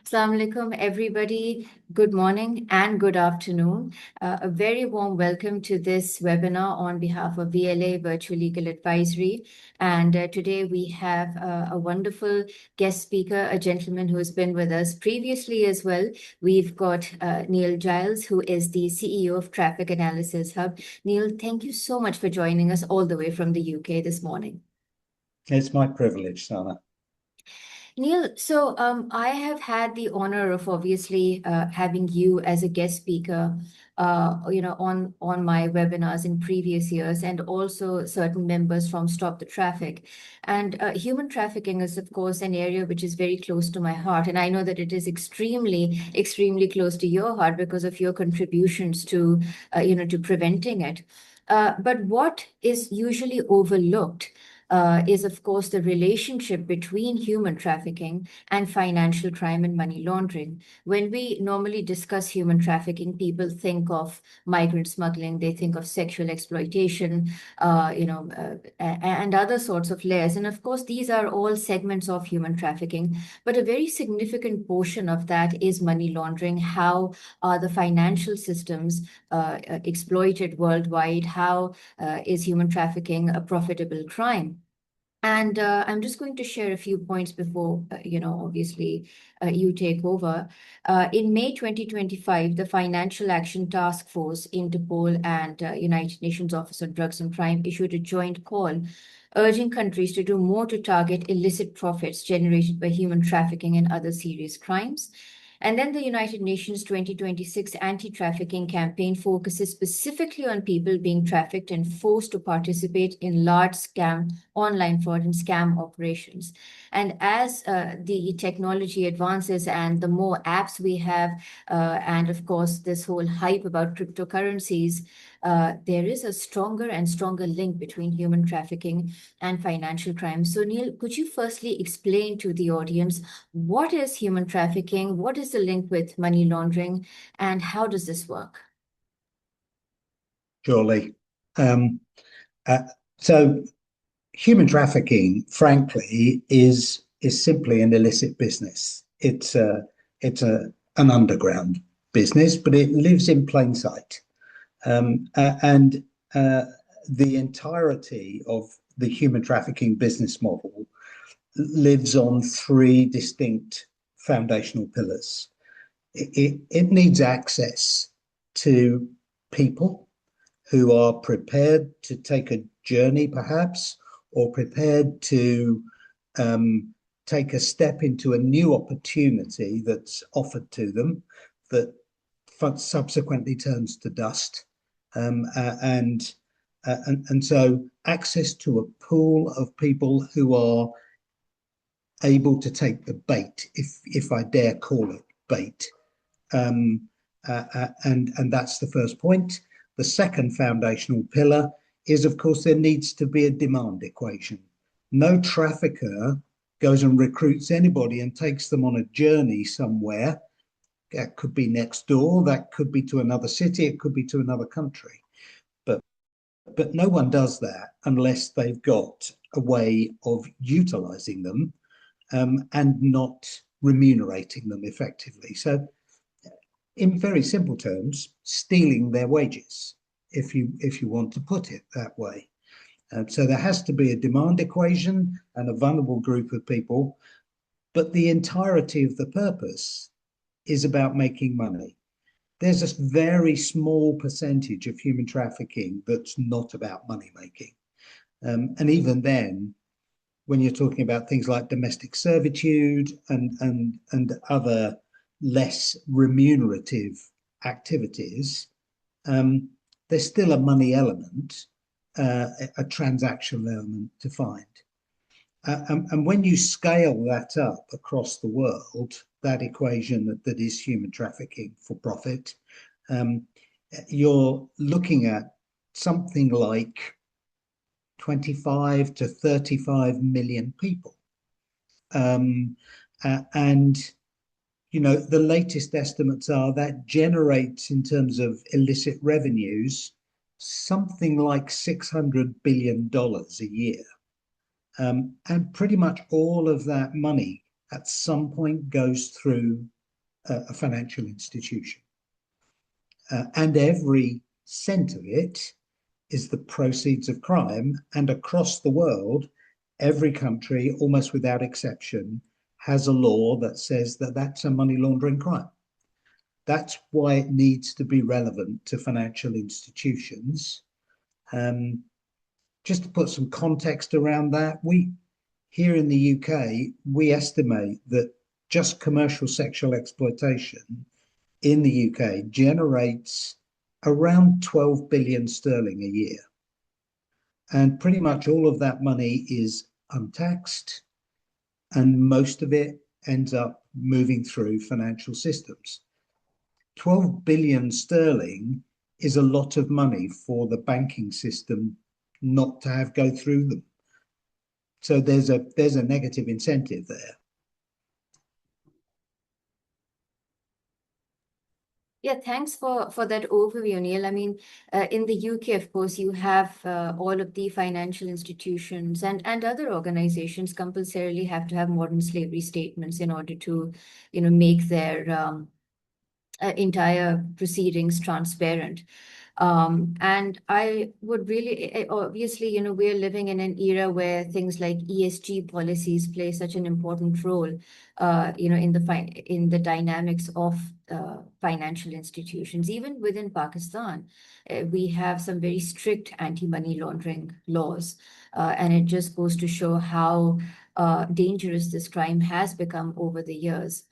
Assalamu alaikum, everybody. Good morning and good afternoon. A very warm welcome to this webinar on behalf of VLA Virtual Legal Advisory. And today we have a wonderful guest speaker, a gentleman who has been with us previously as well. We've got Neil Giles, who is the CEO of Traffic Analysis Hub. Neil, thank you so much for joining us all the way from the UK this morning. It's my privilege, Sana. Neil, so I have had the honor of obviously having you as a guest speaker, on my webinars in previous years, and also certain members from Stop the Traffic. And human trafficking is, of course, an area which is very close to my heart, and I know that it is extremely, extremely close to your heart because of your contributions to preventing it. But what is usually overlooked is, of course, the relationship between human trafficking and financial crime and money laundering. When we normally discuss human trafficking, people think of migrant smuggling, they think of sexual exploitation, and other sorts of layers. And of course, these are all segments of human trafficking, but a very significant portion of that is money laundering. How are the financial systems exploited worldwide? How is human trafficking a profitable crime? And I'm just going to share a few points before, obviously, you take over. In May 2025, the Financial Action Task Force, Interpol, and United Nations Office on Drugs and Crime issued a joint call urging countries to do more to target illicit profits generated by human trafficking and other serious crimes. And then the United Nations 2026 anti-trafficking campaign focuses specifically on people being trafficked and forced to participate in large scam, online fraud and scam operations. And as the technology advances and the more apps we have, and of course, this whole hype about cryptocurrencies, there is a stronger and stronger link between human trafficking and financial crime. So, Neil, could you firstly explain to the audience what is human trafficking, what is the link with money laundering, and how does this work? Surely. Um, uh, so, human trafficking, frankly, is simply an illicit business. It's an underground business, but it lives in plain sight. And the entirety of the human trafficking business model lives on three distinct foundational pillars. It needs access to people who are prepared to take a journey, perhaps, or prepared to take a step into a new opportunity that's offered to them that subsequently turns to dust. And so access to a pool of people who are able to take the bait, if I dare call it bait. And that's the first point. The second foundational pillar is, of course, there needs to be a demand equation. No trafficker goes and recruits anybody and takes them on a journey somewhere. That could be next door, that could be to another city, it could be to another country. But no one does that unless they've got a way of utilizing them and not remunerating them effectively. So, in very simple terms, stealing their wages, if you want to put it that way. So there has to be a demand equation and a vulnerable group of people, but the entirety of the purpose is about making money. There's a very small percentage of human trafficking that's not about money making. And even then, when you're talking about things like domestic servitude and other less remunerative activities, there's still a money element, a transactional element to find. And when you scale that up across the world, that equation that is human trafficking for profit, you're looking at something like 25 to 35 million people. And, the latest estimates are that generates, in terms of illicit revenues, something like $600 billion a year. And pretty much all of that money at some point goes through a financial institution. And every cent of it is the proceeds of crime. And across the world, every country, almost without exception, has a law that says that that's a money laundering crime. That's why it needs to be relevant to financial institutions. Um, just to put some context around that, we here in the UK, we estimate that just commercial sexual exploitation in the UK generates around 12 billion sterling a year. And pretty much all of that money is untaxed, and most of it ends up moving through financial systems. 12 billion sterling is a lot of money for the banking system not to have go through them. So there's a negative incentive there. Yeah, thanks for that overview, Neil. I mean, in the UK, of course, you have all of the financial institutions and other organizations compulsorily have to have modern slavery statements in order to, make their entire proceedings transparent. And I would really, obviously, we're living in an era where things like ESG policies play such an important role, in the dynamics of financial institutions. Even within Pakistan, we have some very strict anti-money laundering laws, and it just goes to show how dangerous this crime has become over the years,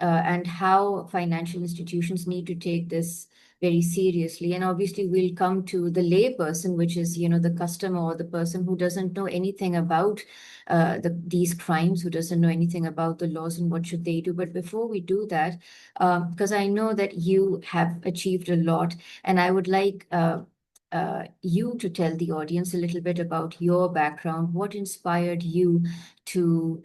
and how financial institutions need to take this very seriously. And obviously, we'll come to the lay person, which is, the customer or the person who doesn't know anything about these crimes, who doesn't know anything about the laws and what should they do. But before we do that, because I know that you have achieved a lot, and I would like you to tell the audience a little bit about your background. What inspired you to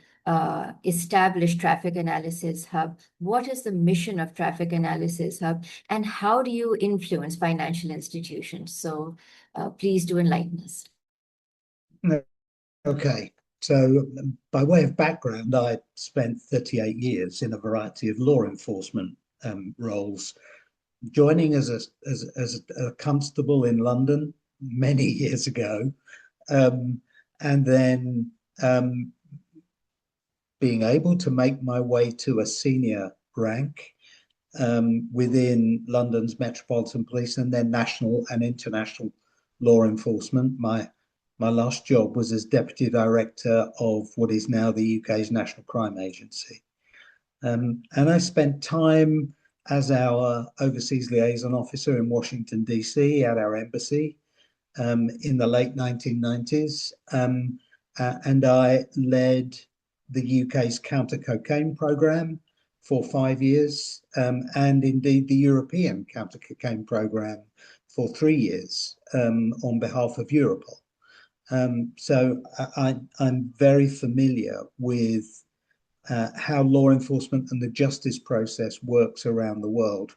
establish Traffic Analysis Hub? What is the mission of Traffic Analysis Hub? And how do you influence financial institutions? So please do enlighten us. Okay. So, by way of background, I spent 38 years in a variety of law enforcement roles, joining as a constable in London many years ago, um, and then being able to make my way to a senior rank within London's Metropolitan Police and then national and international law enforcement. My last job was as deputy director of what is now the UK's National Crime Agency. And I spent time as our overseas liaison officer in Washington, D.C., at our embassy in the late 1990s. And I led the UK's counter cocaine program for 5 years, and indeed the European counter cocaine program for 3 years on behalf of Europol. So I'm very familiar with how law enforcement and the justice process works around the world.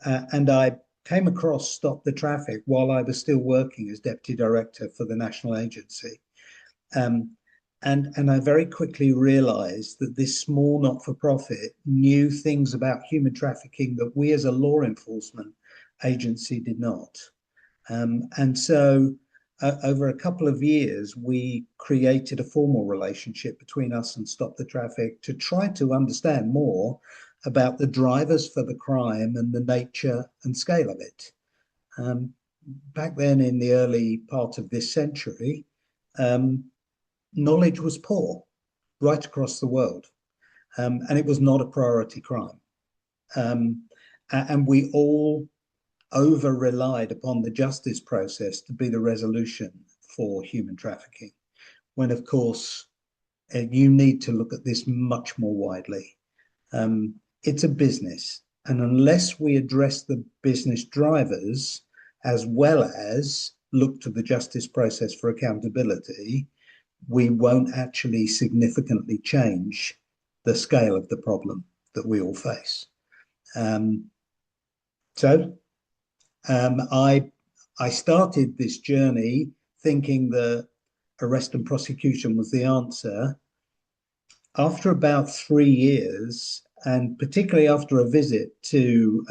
And I came across Stop the Traffic while I was still working as deputy director for the national agency. And I very quickly realized that this small not-for-profit knew things about human trafficking that we as a law enforcement agency did not. And so over a couple of years, we created a formal relationship between us and Stop the Traffic to try to understand more about the drivers for the crime and the nature and scale of it. Back then, in the early part of this century, knowledge was poor right across the world, and it was not a priority crime. And we all over relied upon the justice process to be the resolution for human trafficking, when, of course, you need to look at this much more widely. It's a business, and unless we address the business drivers as well as look to the justice process for accountability, we won't actually significantly change the scale of the problem that we all face. So I started this journey thinking that arrest and prosecution was the answer. after about 3 years, and particularly after a visit to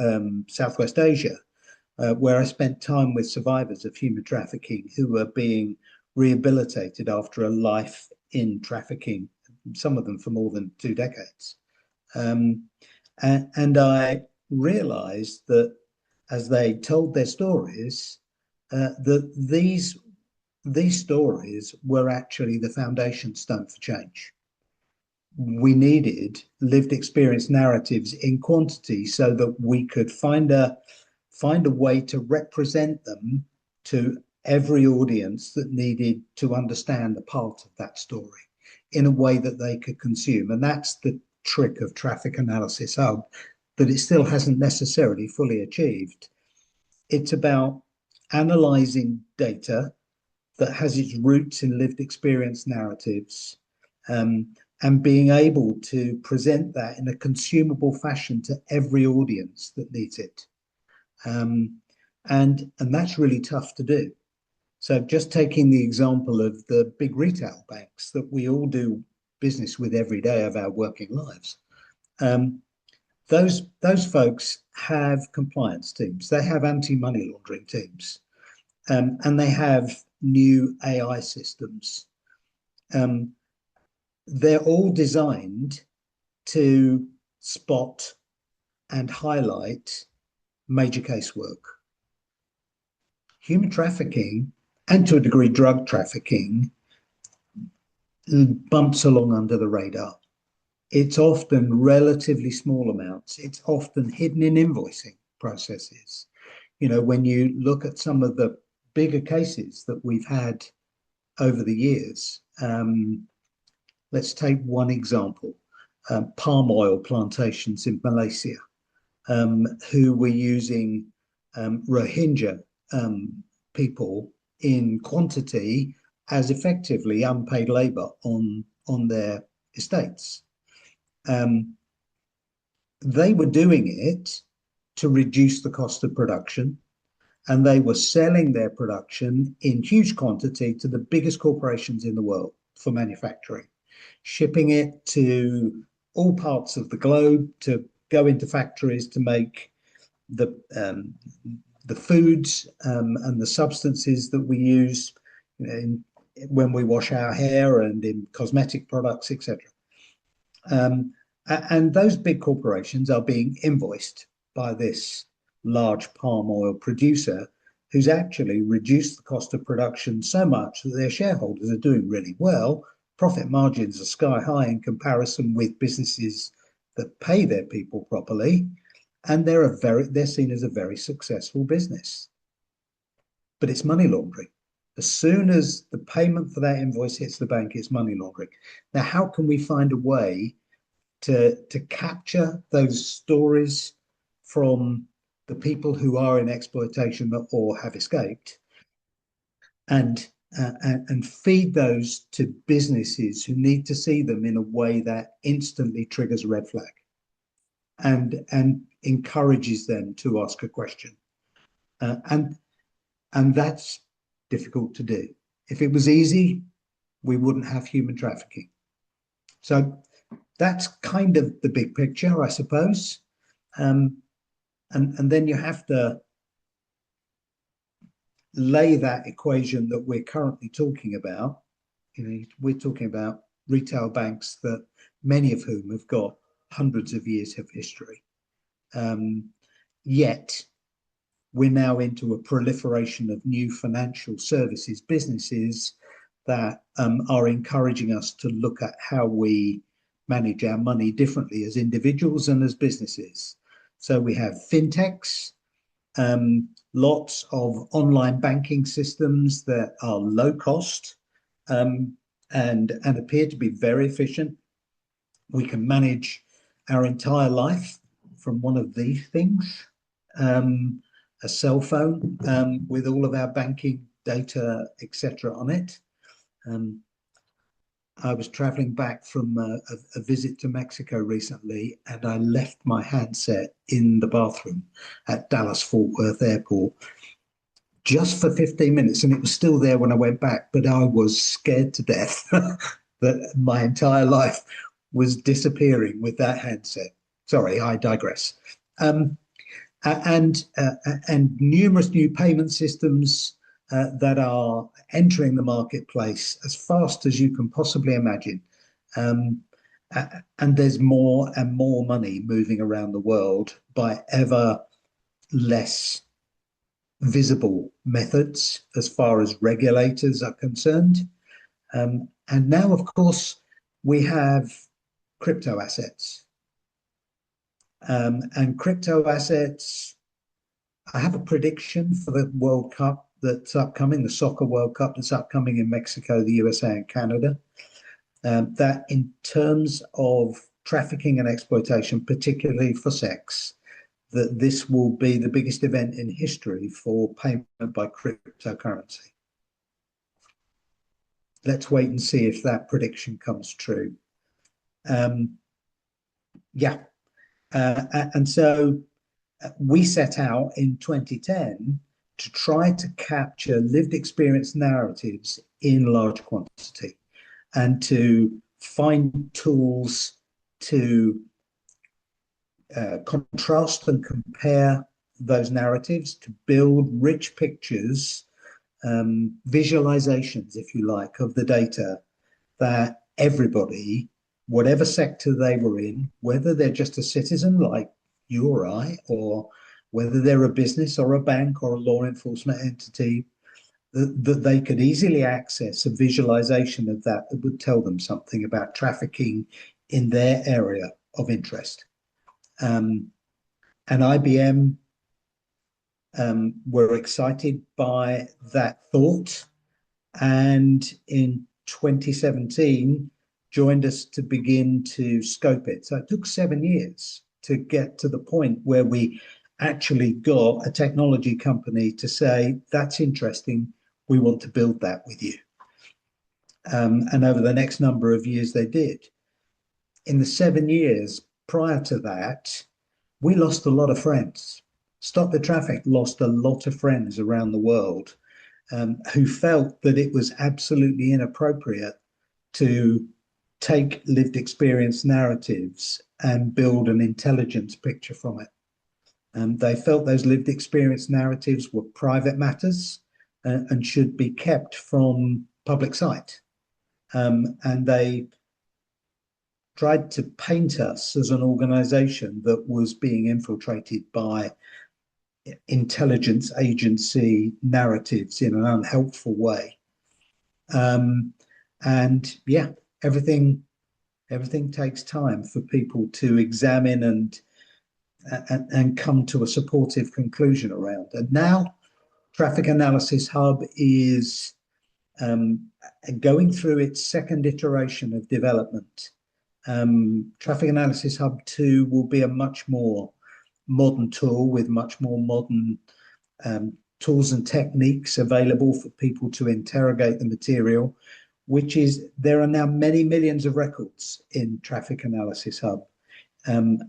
Southwest Asia, where I spent time with survivors of human trafficking who were being rehabilitated after a life in trafficking, some of them for more than 2 decades. Um, and I realized that as they told their stories, that these stories were actually the foundation stone for change. We needed lived experience narratives in quantity so that we could find a way to represent them to every audience that needed to understand a part of that story in a way that they could consume. And that's the trick of Traffic Analysis Hub that it still hasn't necessarily fully achieved. It's about analyzing data that has its roots in lived experience narratives, um, and being able to present that in a consumable fashion to every audience that needs it. And that's really tough to do. So just taking the example of the big retail banks that we all do business with every day of our working lives, um, those folks have compliance teams, they have anti-money laundering teams, and they have new AI systems. Um, they're all designed to spot and highlight major casework. Human trafficking, and to a degree, drug trafficking, bumps along under the radar. It's often relatively small amounts. It's often hidden in invoicing processes. When you look at some of the bigger cases that we've had over the years, let's take one example, palm oil plantations in Malaysia, who were using Rohingya people in quantity as effectively unpaid labor on their estates. They were doing it to reduce the cost of production, and they were selling their production in huge quantity to the biggest corporations in the world for manufacturing, shipping it to all parts of the globe to go into factories to make the foods and the substances that we use when we wash our hair and in cosmetic products, etc. And those big corporations are being invoiced by this large palm oil producer who's actually reduced the cost of production so much that their shareholders are doing really well. Profit margins are sky high in comparison with businesses that pay their people properly, and they're seen as a very successful business. But it's money laundering. As soon as the payment for that invoice hits the bank, it's money laundering. Now, how can we find a way to capture those stories from the people who are in exploitation or have escaped, and feed those to businesses who need to see them in a way that instantly triggers a red flag and encourages them to ask a question, and that's difficult to do. If it was easy, we wouldn't have human trafficking. So that's kind of the big picture, I suppose. And then you have to lay that equation that we're currently talking about. We're talking about retail banks that many of whom have got hundreds of years of history. Yet we're now into a proliferation of new financial services businesses that are encouraging us to look at how we manage our money differently as individuals and as businesses. So we have fintechs, lots of online banking systems that are low cost, and appear to be very efficient. We can manage our entire life from one of these things, a cell phone, with all of our banking data, etc., on it. I was traveling back from a visit to Mexico recently, and I left my handset in the bathroom at Dallas Fort Worth Airport just for 15 minutes, and it was still there when I went back, but I was scared to death that my entire life was disappearing with that handset. Sorry, I digress. Um, and numerous new payment systems that are entering the marketplace as fast as you can possibly imagine. Um, and there's more and more money moving around the world by ever less visible methods as far as regulators are concerned. And now, of course, we have crypto assets. And crypto assets, I have a prediction for the World Cup that's upcoming, the Soccer World Cup that's upcoming in Mexico, the USA, and Canada. That in terms of trafficking and exploitation, particularly for sex, that this will be the biggest event in history for payment by cryptocurrency. Let's wait and see if that prediction comes true. Um, yeah. And so we set out in 2010 to try to capture lived experience narratives in large quantity and to find tools to contrast and compare those narratives, to build rich pictures, visualizations, if you like, of the data that everybody, whatever sector they were in, whether they're just a citizen like you or I, or whether they're a business or a bank or a law enforcement entity, that they could easily access a visualization of that that would tell them something about trafficking in their area of interest. And IBM were excited by that thought, and in 2017 joined us to begin to scope it. So it took 7 years to get to the point where we actually got a technology company to say, that's interesting, we want to build that with you. And over the next number of years, they did. In the 7 years prior to that, we lost a lot of friends. Stop the Traffic lost a lot of friends around the world who felt that it was absolutely inappropriate to take lived experience narratives and build an intelligence picture from it. They felt those lived experience narratives were private matters and should be kept from public sight. And they tried to paint us as an organization that was being infiltrated by intelligence agency narratives in an unhelpful way. And yeah, everything takes time for people to examine and come to a supportive conclusion around. And now Traffic Analysis Hub is going through its second iteration of development. Traffic Analysis Hub 2 will be a much more modern tool with much more modern tools and techniques available for people to interrogate the material, which is, there are now many millions of records in Traffic Analysis Hub. And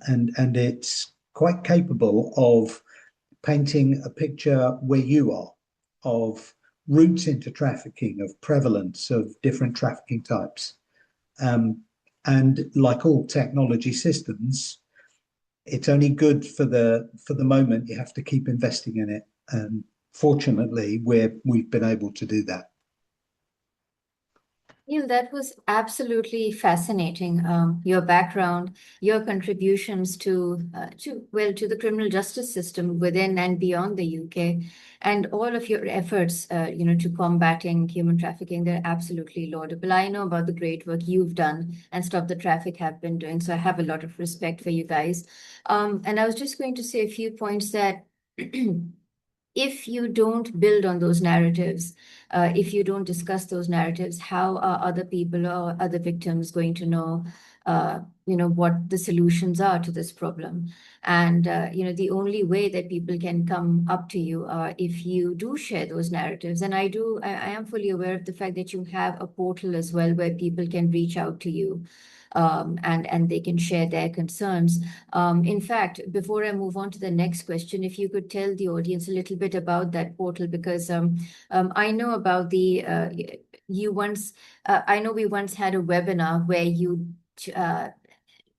it's quite capable of painting a picture where you are, of routes into trafficking, of prevalence of different trafficking types. And like all technology systems, it's only good for the moment. You have to keep investing in it. And fortunately, we've been able to do that. Neil, that was absolutely fascinating. Your background, your contributions to the criminal justice system within and beyond the UK, and all of your efforts, to combating human trafficking. They're absolutely laudable. I know about the great work you've done and Stop the Traffic have been doing, so I have a lot of respect for you guys. And I was just going to say a few points that if you don't build on those narratives, if you don't discuss those narratives, how are other people or other victims going to know, what the solutions are to this problem? And, the only way that people can come up to you are if you do share those narratives. And I am fully aware of the fact that you have a portal as well where people can reach out to you. And they can share their concerns. In fact, before I move on to the next question, if you could tell the audience a little bit about that portal, because I know about I know we once had a webinar where you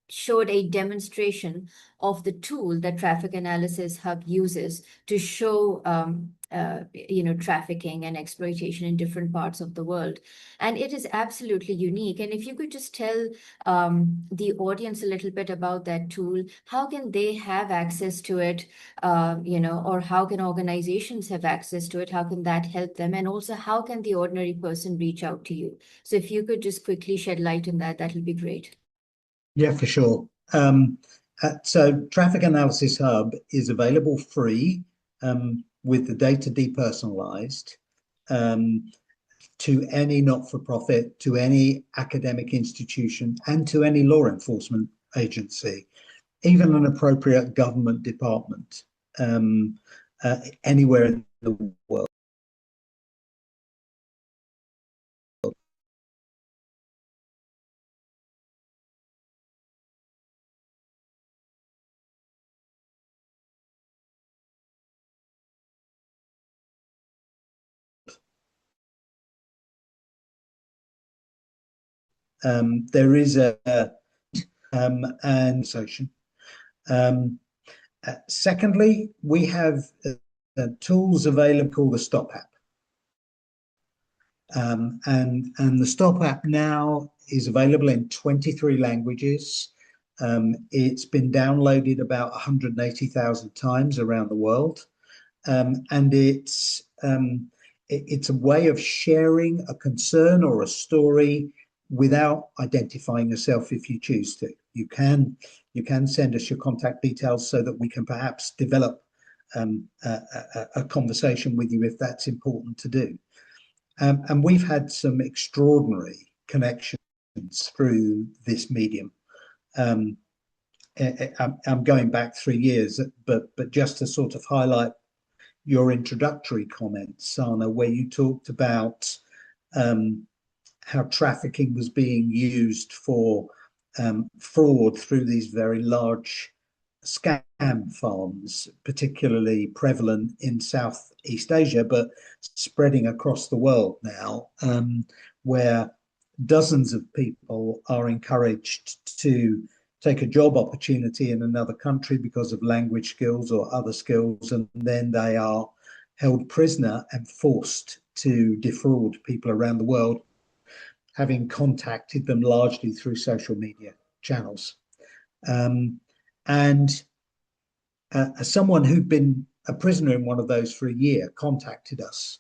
showed a demonstration of the tool that Traffic Analysis Hub uses to show trafficking and exploitation in different parts of the world. And it is absolutely unique. And if you could just tell the audience a little bit about that tool, how can they have access to it, or how can organizations have access to it? How can that help them? And also, how can the ordinary person reach out to you? So if you could just quickly shed light on that, that'll be great. Yeah, for sure. So Traffic Analysis Hub is available free with the data depersonalized um, to any not-for-profit, to any academic institution, and to any law enforcement agency, even an appropriate government department um, anywhere in the world. There is a and social. Um, Secondly, we have tools available called the Stop app. And the Stop app now is available in 23 languages. It's been downloaded about 180,000 times around the world. And it's a way of sharing a concern or a story without identifying yourself if you choose to. You can send us your contact details so that we can perhaps develop a conversation with you if that's important to do. And we've had some extraordinary connections through this medium. I'm going back 3 years, but just to sort of highlight your introductory comments, Sana, where you talked about how trafficking was being used for fraud through these very large scam farms, particularly prevalent in Southeast Asia, but spreading across the world now, where dozens of people are encouraged to take a job opportunity in another country because of language skills or other skills, and then they are held prisoner and forced to defraud people around the world, having contacted them largely through social media channels. And someone who'd been a prisoner in one of those for a year contacted us.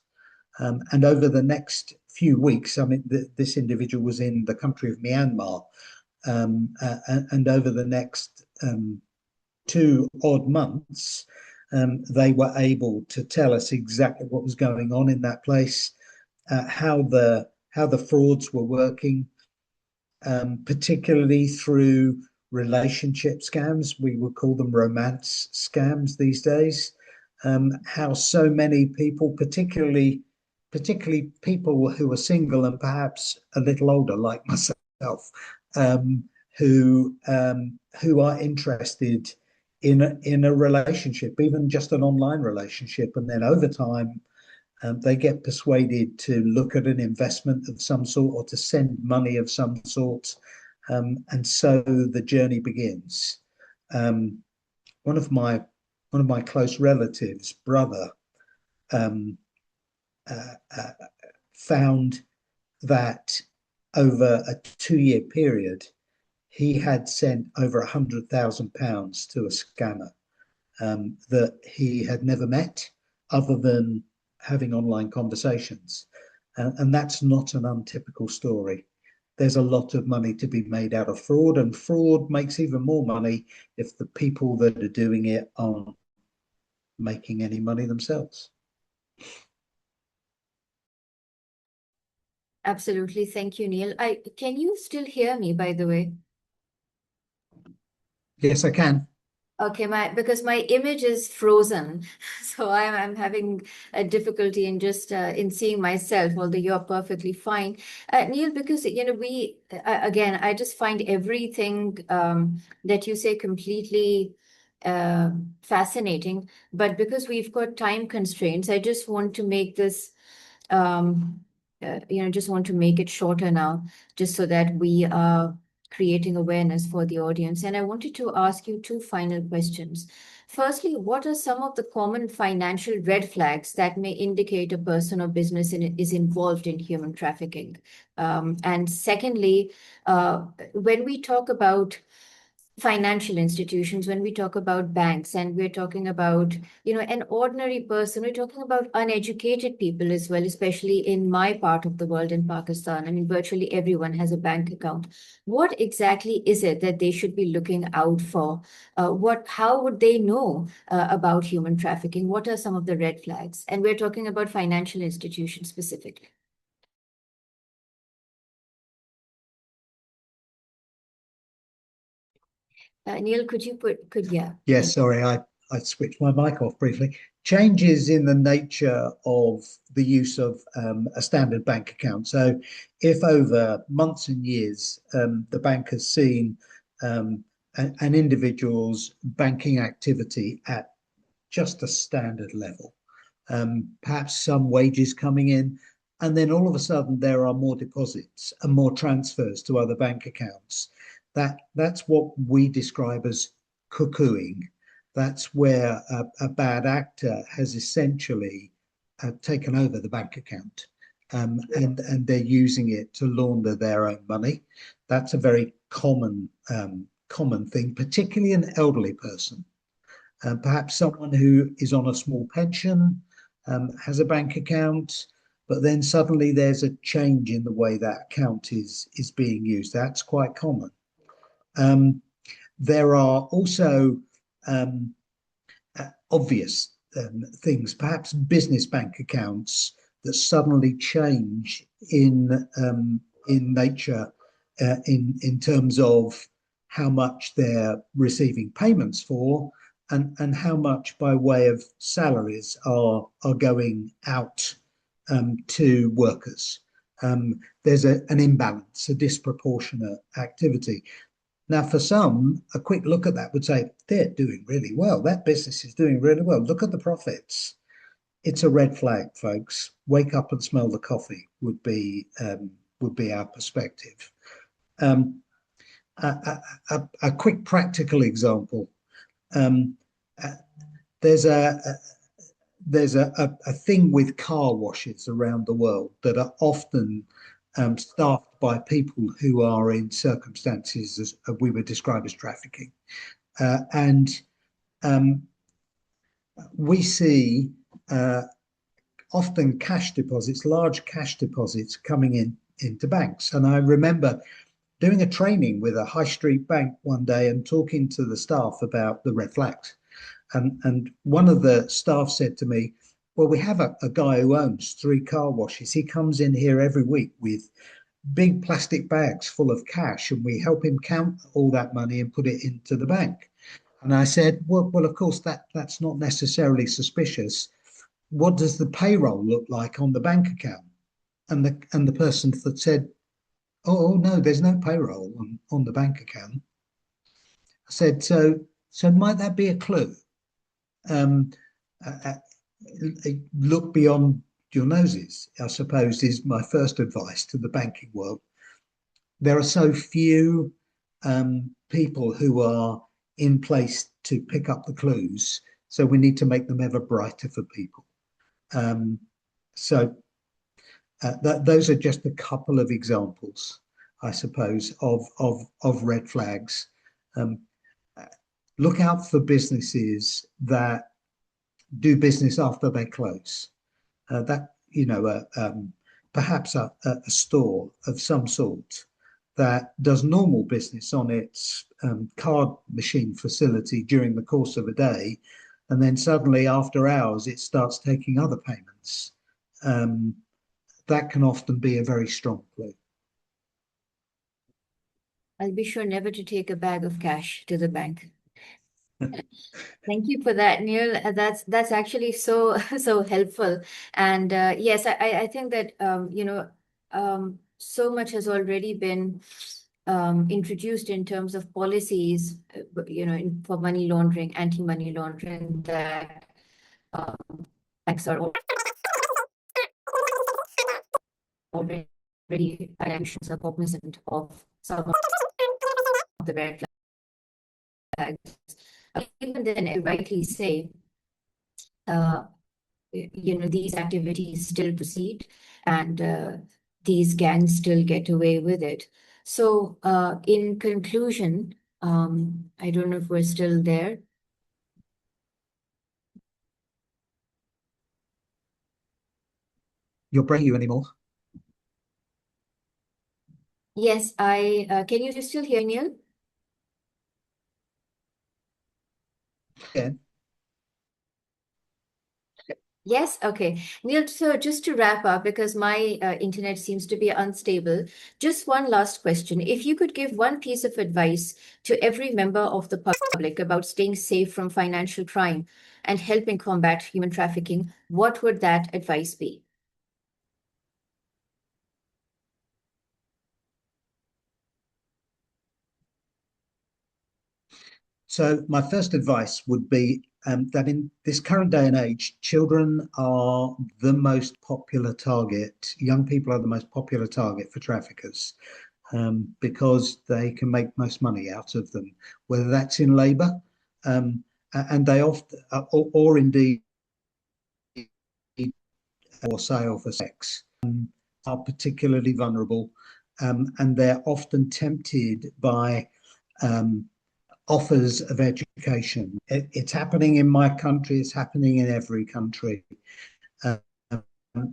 And over the next few weeks, I mean, this individual was in the country of Myanmar. And over the next 2 odd months, they were able to tell us exactly what was going on in that place, how the frauds were working, particularly through relationship scams. We would call them romance scams these days. How so many people, particularly people who are single and perhaps a little older, like myself, who are interested in a relationship, even just an online relationship, and then over time they get persuaded to look at an investment of some sort or to send money of some sort, and so the journey begins. One of my close relatives' brother um, found that over a 2 year period, he had sent over £100,000 to a scammer that he had never met, other than having online conversations. And that's not an untypical story. There's a lot of money to be made out of fraud, and fraud makes even more money if the people that are doing it aren't making any money themselves. Absolutely. Thank you, Neil. Can you still hear me, by the way? Yes, I can. Okay, because my image is frozen, so I'm having a difficulty in just in seeing myself, although you're perfectly fine, Neil. Because we again, I just find everything that you say completely fascinating. But because we've got time constraints, I just want to make this just want to make it shorter now, just so that we creating awareness for the audience. And I wanted to ask you two final questions. Firstly, what are some of the common financial red flags that may indicate a person or business is involved in human trafficking? And secondly, when we talk about financial institutions, when we talk about banks, and we're talking about, an ordinary person, we're talking about uneducated people as well, especially in my part of the world in Pakistan. I mean, virtually everyone has a bank account. What exactly is it that they should be looking out for? How would they know about human trafficking? What are some of the red flags? And we're talking about financial institutions specifically. Neil, yeah, Yes, thank you. sorry, I switched my mic off briefly. Changes in the nature of the use of a standard bank account. So, if over months and years the bank has seen an individual's banking activity at just a standard level, perhaps some wages coming in, and then all of a sudden there are more deposits and more transfers to other bank accounts. That's what we describe as cuckooing. That's where a bad actor has essentially taken over the bank account, and they're using it to launder their own money. That's a very common thing, particularly an elderly person. Perhaps someone who is on a small pension, has a bank account, but then suddenly there's a change in the way that account is being used. That's quite common. Um, there are also um, obvious things, perhaps business bank accounts that suddenly change in nature, in terms of how much they're receiving payments for, and how much by way of salaries are going out to workers. There's an imbalance, a disproportionate activity. Now, for some, a quick look at that would say they're doing really well. That business is doing really well. Look at the profits. It's a red flag, folks. Wake up and smell the coffee would be our perspective. Um, a quick practical example. Um, uh, there's a thing with car washes around the world that are often staffed by people who are in circumstances as we would describe as trafficking. And um, we see often cash deposits, large cash deposits coming into banks. And I remember doing a training with a high street bank one day and talking to the staff about the red flags. And one of the staff said to me, well, we have a guy who owns 3 car washes. He comes in here every week with big plastic bags full of cash, and we help him count all that money and put it into the bank. And I said, well, of course, that's not necessarily suspicious. What does the payroll look like on the bank account? And the person that said, oh no, there's no payroll on the bank account. I said, so might that be a clue? Um, uh, Look beyond your noses, I suppose, is my first advice to the banking world. There are so few people who are in place to pick up the clues, so we need to make them ever brighter for people. Um, so those are just a couple of examples, I suppose, of red flags. Um, Look out for businesses that do business after they close. That perhaps a store of some sort that does normal business on its card machine facility during the course of a day, and then suddenly after hours it starts taking other payments. Um, that can often be a very strong clue. I'll be sure never to take a bag of cash to the bank. Thank you for that, Neil. That's actually so so helpful. And yes, I think that so much has already been introduced in terms of policies, for money laundering, anti-money laundering, that banks are already, institutions are cognizant of some. the red flags. Even then, I rightly say, uh, these activities still proceed, and these gangs still get away with it. So, in conclusion, I don't know if we're still there. You're breaking you anymore? Yes, can you still hear me, Neil? Yeah. Yes, okay. Neil, so just to wrap up, because my internet seems to be unstable, just one last question. If you could give one piece of advice to every member of the public about staying safe from financial crime and helping combat human trafficking, what would that advice be? So my first advice would be that in this current day and age, children are the most popular target. Young people are the most popular target for traffickers because they can make most money out of them, whether that's in labour and they often, or indeed for sale for sex, are particularly vulnerable, and they're often tempted by um, offers of education. It's happening in my country, it's happening in every country. Um,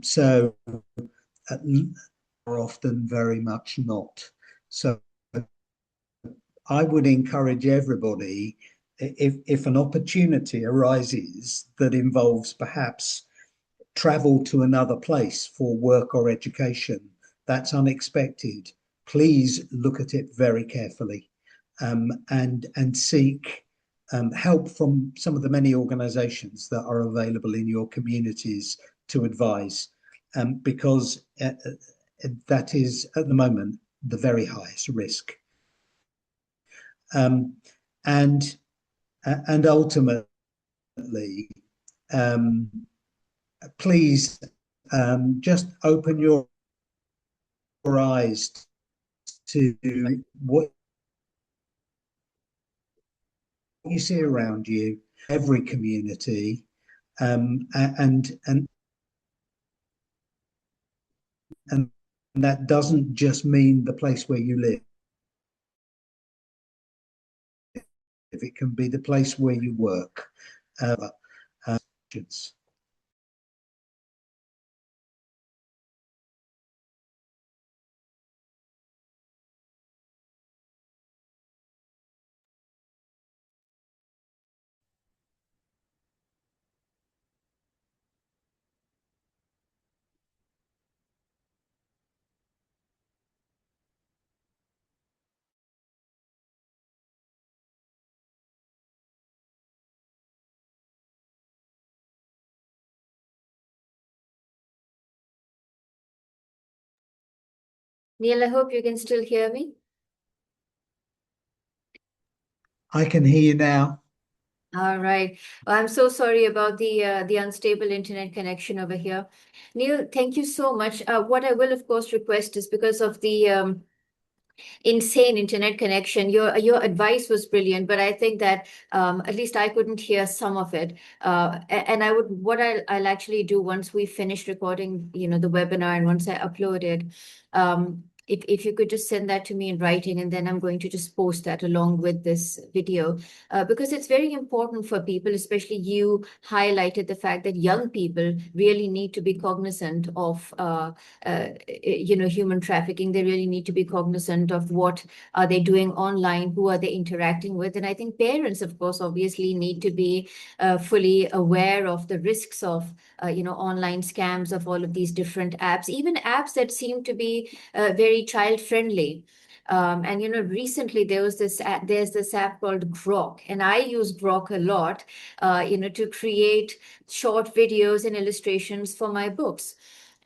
so are often very much not. So I would encourage everybody, if an opportunity arises that involves perhaps travel to another place for work or education that's unexpected, please look at it very carefully and seek help from some of the many organisations that are available in your communities to advise, because that is at the moment the very highest risk. Um, and and ultimately, um, please just open your eyes to what you see around you, every community, and that doesn't just mean the place where you live. It can be the place where you work. Uh, uh, Neil, I hope you can still hear me. I can hear you now. All right. Well, I'm so sorry about the unstable internet connection over here. Neil, thank you so much. What I will, of course, request is because of the insane internet connection. Your advice was brilliant, but I think that at least I couldn't hear some of it. And I would what I'll actually do once we finish recording, the webinar, and once I upload it, if you could just send that to me in writing, and then I'm going to just post that along with this video, because it's very important for people, especially you highlighted the fact that young people really need to be cognizant of human trafficking. They really need to be cognizant of what are they doing online, who are they interacting with. And I think parents, of course, obviously need to be fully aware of the risks of online scams, of all of these different apps, even apps that seem to be very child friendly. And recently there's this app called Grok, and I use Grok a lot, to create short videos and illustrations for my books.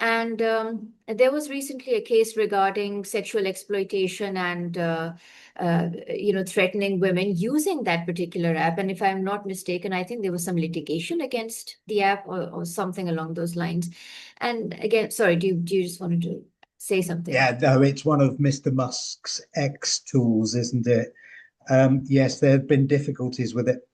And there was recently a case regarding sexual exploitation and threatening women using that particular app. And if I'm not mistaken, I think there was some litigation against the app, or something along those lines. And again, sorry, do you just wanted to say something? Yeah, no, it's one of Mr. Musk's X tools, isn't it? Yes, there have been difficulties with it.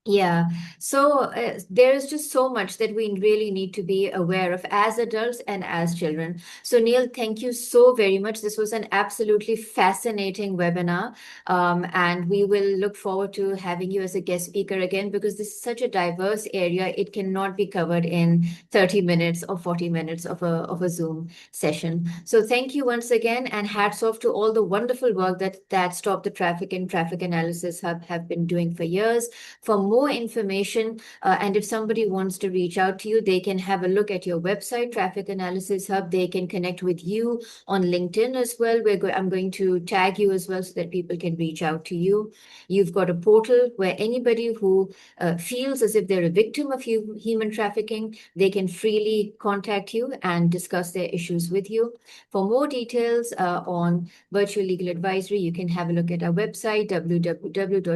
Yeah, so there is just so much that we really need to be aware of as adults and as children. So, Neil, thank you so very much. This was an absolutely fascinating webinar. And we will look forward to having you as a guest speaker again because this is such a diverse area. It cannot be covered in 30 minutes or 40 minutes of a Zoom session. So, thank you once again, and hats off to all the wonderful work that Stop the Traffic and Traffic Analysis Hub have been doing for years. For more information, and if somebody wants to reach out to you, they can have a look at your website, Traffic Analysis Hub. They can connect with you on LinkedIn as well. I'm going to tag you as well so that people can reach out to you. You've got a portal where anybody who feels as if they're a victim of human trafficking, they can freely contact you and discuss their issues with you. For more details on virtual legal advisory, you can have a look at our website, www.vla.com.pk.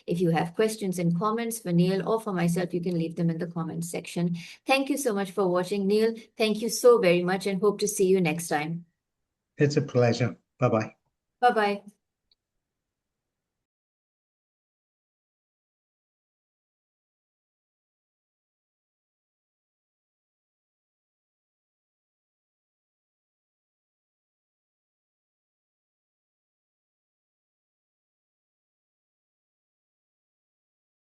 If you have questions and comments for Neil or for myself, you can leave them in the comments section. Thank you so much for watching, Neil. Thank you so very much and hope to see you next time. It's a pleasure. Bye bye. Bye-bye.